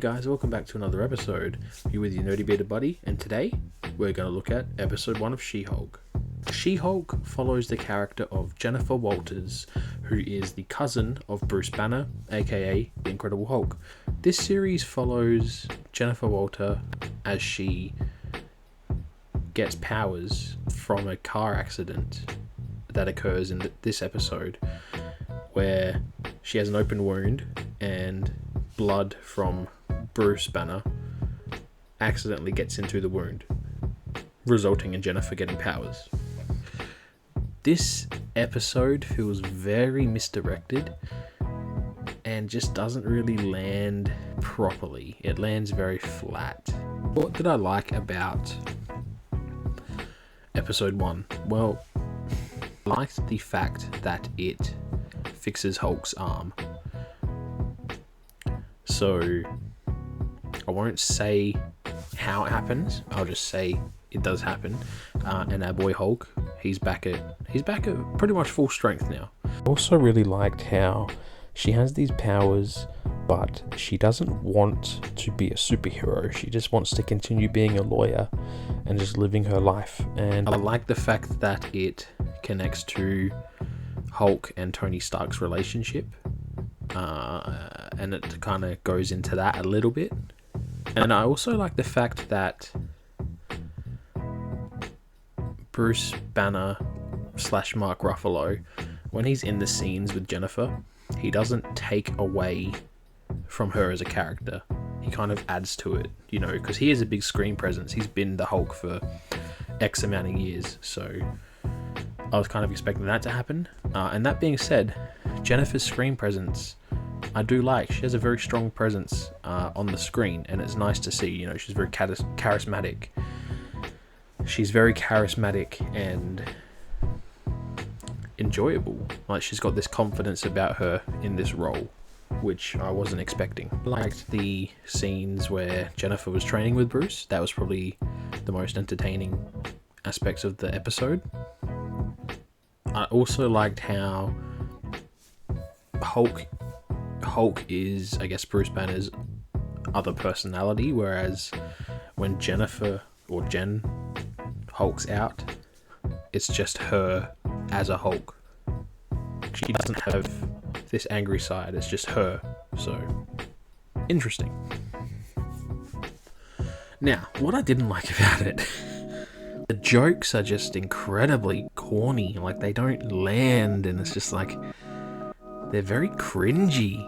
guys, welcome back to another episode. You're with your nerdy bearded buddy, and today we're going to look at episode 1 of She-Hulk. She-Hulk follows the character of Jennifer Walters, who is the cousin of Bruce Banner, aka the Incredible Hulk. This series follows Jennifer Walters as she gets powers from a car accident that occurs in this episode, where she has an open wound and blood from Bruce Banner accidentally gets into the wound, resulting in Jennifer getting powers. This episode feels very misdirected and just doesn't really land properly. It lands very flat. What did I like about episode 1? Well, I liked the fact that it fixes Hulk's arm. So I won't say how it happens. I'll just say it does happen. And our boy Hulk, he's back at pretty much full strength now. I also really liked how she has these powers, but she doesn't want to be a superhero. She just wants to continue being a lawyer and just living her life. And I like the fact that it connects to Hulk and Tony Stark's relationship. And it kind of goes into that a little bit. And I also like the fact that Bruce Banner / Mark Ruffalo, when he's in the scenes with Jennifer, he doesn't take away from her as a character. He kind of adds to it, because he is a big screen presence. He's been the Hulk for X amount of years, so I was kind of expecting that to happen. And that being said, Jennifer's screen presence, I do like. She has a very strong presence on the screen, and it's nice to see. She's very charismatic. She's very charismatic and enjoyable. Like, she's got this confidence about her in this role, which I wasn't expecting. I liked the scenes where Jennifer was training with Bruce. That was probably the most entertaining aspects of the episode. I also liked how Hulk is, I guess, Bruce Banner's other personality, whereas when Jennifer or Jen Hulk's out, it's just her as a Hulk. She doesn't have this angry side, it's just her. So, interesting. Now, what I didn't like about it, the jokes are just incredibly corny. Like, they don't land, and it's just like, they're very cringy.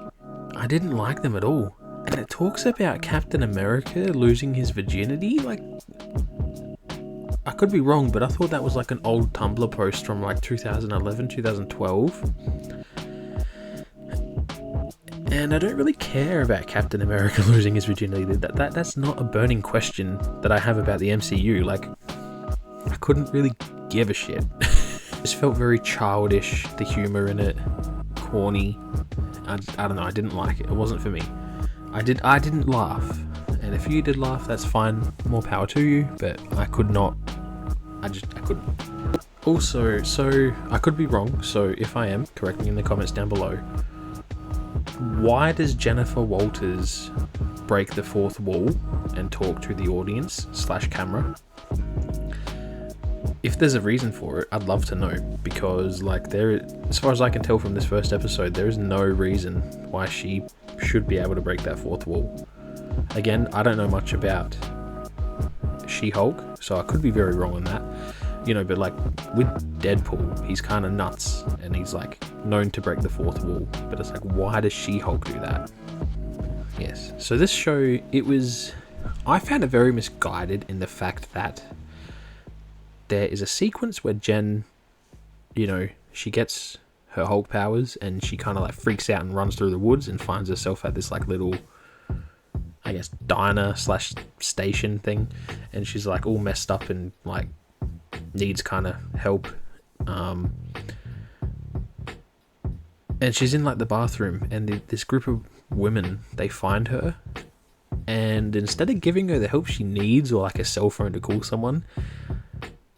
I didn't like them at all. And it talks about Captain America losing his virginity. Like, I could be wrong, but I thought that was like an old Tumblr post from like 2011, 2012. And I don't really care about Captain America losing his virginity. That's not a burning question that I have about the MCU. Like, I couldn't really give a shit. It just felt very childish, the humor in it, corny. I don't know, I didn't like it. It wasn't for me. I didn't laugh. And if you did laugh, that's fine. More power to you. But I could not. I couldn't. Also, so I could be wrong. So if I am, correct me in the comments down below. Why does Jennifer Walters break the fourth wall and talk to the audience / camera? If there's a reason for it, I'd love to know, because as far as I can tell from this first episode, there is no reason why she should be able to break that fourth wall. Again, I don't know much about She-Hulk, so I could be very wrong on that. But like with Deadpool, he's kind of nuts, and he's like known to break the fourth wall. But it's like, why does She-Hulk do that? Yes. So this show, I found it very misguided in the fact that there is a sequence where Jen, she gets her Hulk powers, and she kind of like freaks out and runs through the woods and finds herself at this like little, I guess, diner / station thing, and she's like all messed up and like needs kind of help. And she's in like the bathroom, and this group of women, they find her, and instead of giving her the help she needs or like a cell phone to call someone,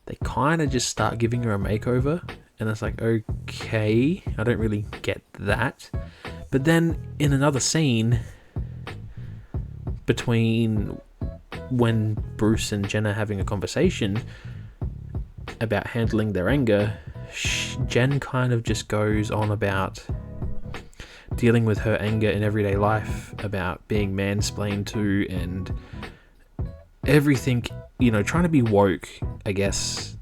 they kind of just start giving her a makeover. And it's like, okay, I don't really get that. But then in another scene, between when Bruce and Jen are having a conversation about handling their anger, Jen kind of just goes on about dealing with her anger in everyday life, about being mansplained to and everything, trying to be woke, I guess,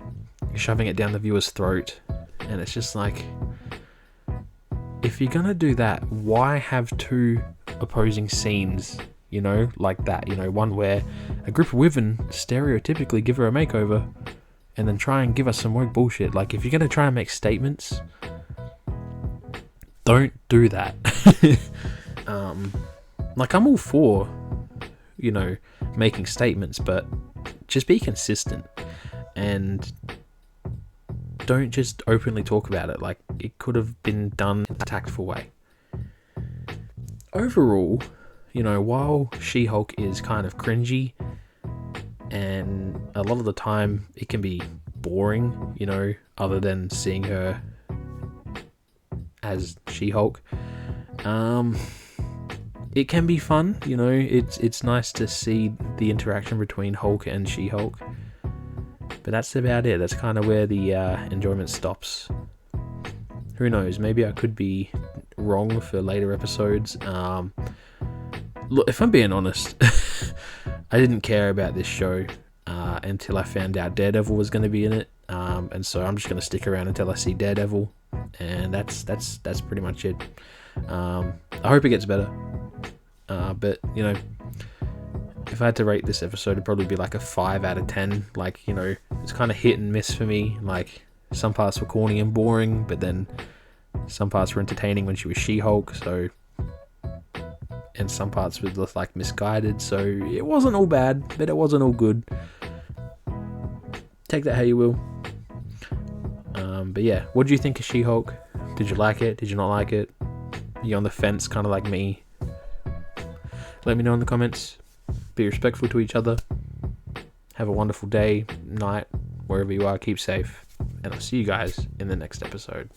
shoving it down the viewer's throat. And it's just like, if you're gonna do that, why have two opposing scenes, like that? One where a group of women stereotypically give her a makeover, and then try and give us some woke bullshit. Like, if you're gonna try and make statements, don't do that. I'm all for, making statements, but just be consistent and don't just openly talk about it. Like, it could have been done in a tactful way. Overall, while She-Hulk is kind of cringy and a lot of the time it can be boring, other than seeing her as She-Hulk, it can be fun, it's nice to see the interaction between Hulk and She-Hulk, but that's about it. That's kind of where the enjoyment stops. Who knows, maybe I could be wrong for later episodes. Look, if I'm being honest, I didn't care about this show until I found out Daredevil was going to be in it, and so I'm just going to stick around until I see Daredevil, and that's pretty much it. I hope it gets better, but if I had to rate this episode, it'd probably be like a 5 out of 10. Like, it's kind of hit and miss for me. Like, some parts were corny and boring, but then some parts were entertaining when she was She-Hulk, and some parts were just like misguided, so it wasn't all bad, but it wasn't all good. Take that how you will. But yeah, what do you think of She-Hulk? Did you like it? Did you not like it? You on the fence, kind of like me? Let me know in the comments. Be respectful to each other. Have a wonderful day, night, wherever you are. Keep safe, and I'll see you guys in the next episode.